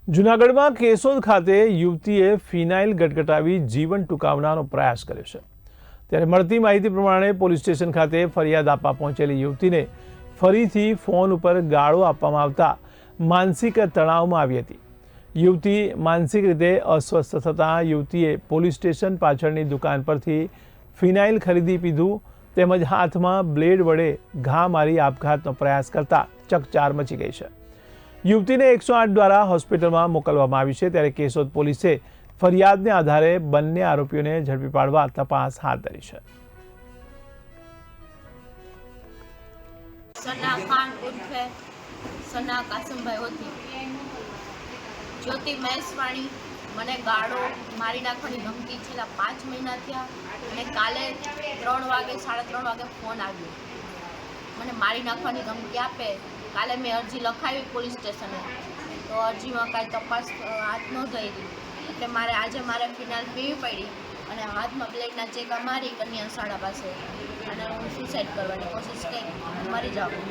જૂનાગઢમાં કેશોદ ખાતે યુવતીએ ફિનાઇલ ગટગટાવી જીવન ટૂંકાવવાનો પ્રયાસ કર્યો છે। ત્યારે મળતી માહિતી પ્રમાણે પોલીસ સ્ટેશન ખાતે ફરિયાદ આપવા પહોંચેલી યુવતીને ફરીથી ફોન ઉપર ગાળો આપવામાં આવતા માનસિક તણાવમાં આવી હતી। યુવતી માનસિક રીતે અસ્વસ્થ થતાં યુવતીએ પોલીસ સ્ટેશન પાછળની દુકાન પરથી ફિનાઇલ ખરીદી પીધું તેમજ હાથમાં બ્લેડ વડે ઘા મારી આપઘાતનો પ્રયાસ કરતા ચકચાર મચી ગઈ છે। યુવતીને 108 દ્વારા હોસ્પિટલમાં મોકલવામાં આવી છે। ત્યારે કેશોદ પોલીસે ફરિયાદને આધારે બંને આરોપીઓને ઝડપી પાડવા તપાસ હાથ ધરી છે। सना खान उर्फे सना कासमभाई होती ज्योति महेशवाणी મને ગાળો મારી નાખવાની ધમકી છેલ્લા 5 મહિના થયા અને કાલે 3 વાગે 3:30 વાગે ફોન આવ્યો મને મારી નાખવાની ધમકી આપે। કાલે મેં અરજી લખાવી પોલીસ સ્ટેશને તો અરજીમાં કાંઈ તપાસ હાથ ન થઈ એટલે આજે મારે ફિનાઇલ પીવી પડી અને હાથમાં બ્લેડના ચેકા મારી કન્યા શાળા પાસે અને હું સુસાઇડ કરવાની કોશિશ કરી મરી જાઉં।